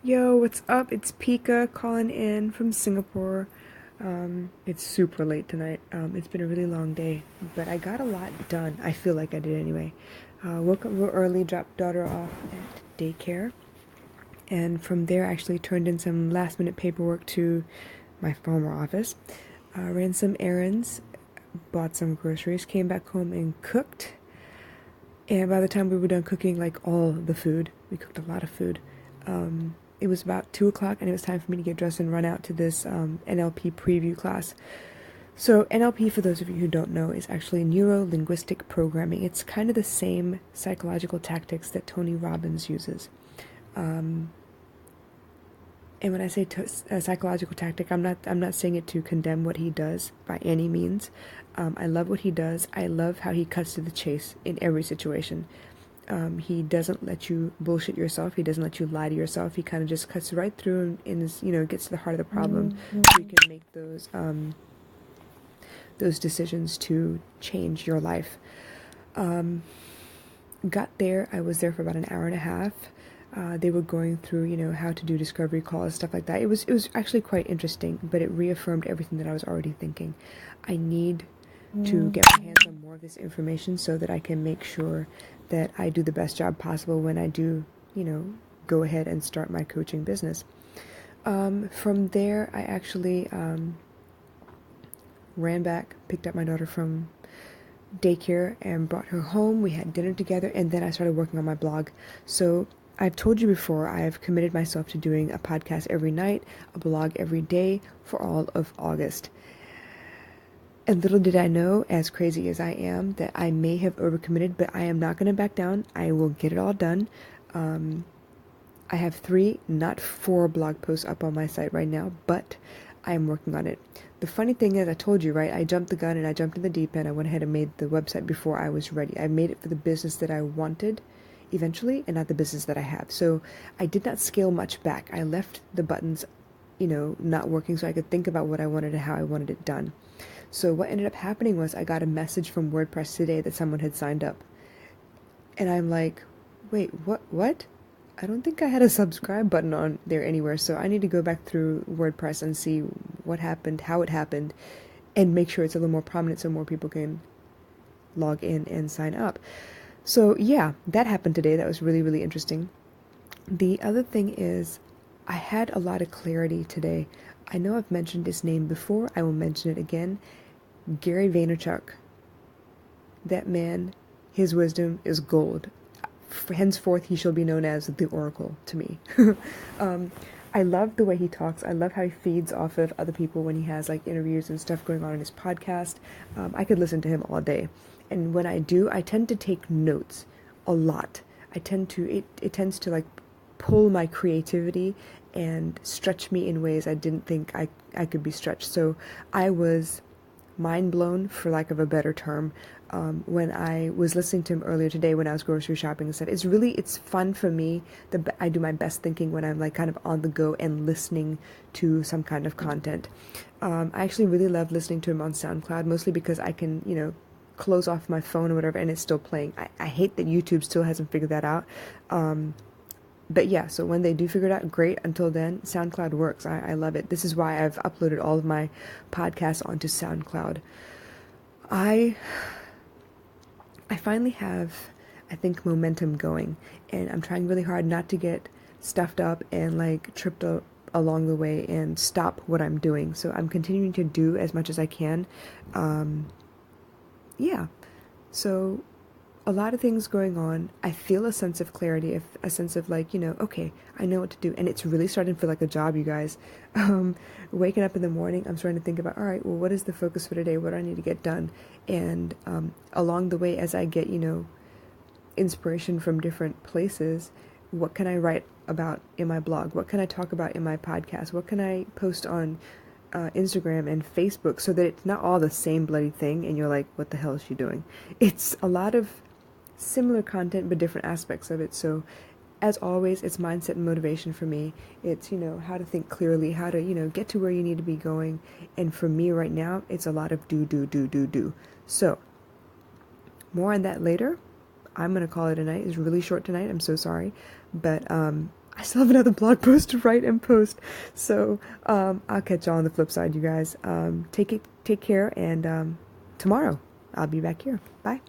Yo, what's up? It's Pika calling in from Singapore. It's super late tonight. It's been a really long day, but I got a lot done. I feel like I did anyway. Woke up real early, dropped daughter off at daycare, and from there actually turned in some last minute paperwork to my former office. Ran some errands, bought some groceries, came back home and cooked. And by the time we were done cooking, like all the food, we cooked a lot of food. It was about 2 o'clock, and it was time for me to get dressed and run out to this NLP preview class. So, NLP, for those of you who don't know, is actually neuro linguistic programming. It's kind of the same psychological tactics that Tony Robbins uses. And when I say a psychological tactic, I'm not saying it to condemn what he does by any means. I love what he does. I love how he cuts to the chase in every situation. He doesn't let you bullshit yourself. He doesn't let you lie to yourself. He kind of just cuts right through and is, gets to the heart of the problem, so you can make those decisions to change your life. Got there. I was there for about an hour and a half. They were going through, how to do discovery calls, stuff like that. It was actually quite interesting, but it reaffirmed everything that I was already thinking. I need to get my hands on more of this information so that I can make sure that I do the best job possible when I do, go ahead and start my coaching business. From there, I actually ran back, picked up my daughter from daycare and brought her home. We had dinner together, and then I started working on my blog. So I've told you before, I have committed myself to doing a podcast every night, a blog every day for all of August. And little did I know, as crazy as I am, that I may have overcommitted, but I am not going to back down. I will get it all done. I have 3, not 4 blog posts up on my site right now, but I am working on it. The funny thing is, I told you, right? I jumped the gun and I jumped in the deep end. I went ahead and made the website before I was ready. I made it for the business that I wanted eventually and not the business that I have. So I did not scale much back. I left the buttons, not working so I could think about what I wanted and how I wanted it done. So what ended up happening was I got a message from WordPress today that someone had signed up. And I'm like, wait, what? I don't think I had a subscribe button on there anywhere, so I need to go back through WordPress and see what happened, how it happened, and make sure it's a little more prominent so more people can log in and sign up. So yeah, that happened today. That was really, really interesting. The other thing is, I had a lot of clarity today. I know I've mentioned his name before. I will mention it again. Gary Vaynerchuk. That man, his wisdom is gold. Henceforth, he shall be known as the Oracle to me. I love the way he talks. I love how he feeds off of other people when he has like interviews and stuff going on in his podcast. I could listen to him all day. And when I do, I tend to take notes a lot. It tends to like pull my creativity and stretch me in ways I didn't think I could be stretched. So I was mind blown, for lack of a better term, when I was listening to him earlier today when I was grocery shopping and said, it's fun for me. I do my best thinking when I'm like kind of on the go and listening to some kind of content. I actually really love listening to him on SoundCloud, mostly because I can, close off my phone or whatever and it's still playing. I hate that YouTube still hasn't figured that out. But yeah, so when they do figure it out, great. Until then, SoundCloud works. I love it. This is why I've uploaded all of my podcasts onto SoundCloud. I finally have, I think, momentum going, and I'm trying really hard not to get stuffed up and like tripped up along the way and stop what I'm doing. So I'm continuing to do as much as I can. Yeah. So a lot of things going on. I feel a sense of clarity, a sense of like, okay, I know what to do. And it's really starting to feel like a job, you guys. Waking up in the morning, I'm starting to think about, all right, well, what is the focus for today? What do I need to get done? And along the way, as I get, inspiration from different places, what can I write about in my blog? What can I talk about in my podcast? What can I post on Instagram and Facebook so that it's not all the same bloody thing and you're like, what the hell is she doing? It's a lot of similar content but different aspects of it. So as always, it's mindset and motivation for me. It's, how to think clearly, how to, get to where you need to be going. And for me right now, it's a lot of do. So more on that later. I'm going to call it a night. It's really short tonight. I'm so sorry. But I still have another blog post to write and post. So I'll catch y'all on the flip side, you guys. Take care, and tomorrow I'll be back here. Bye.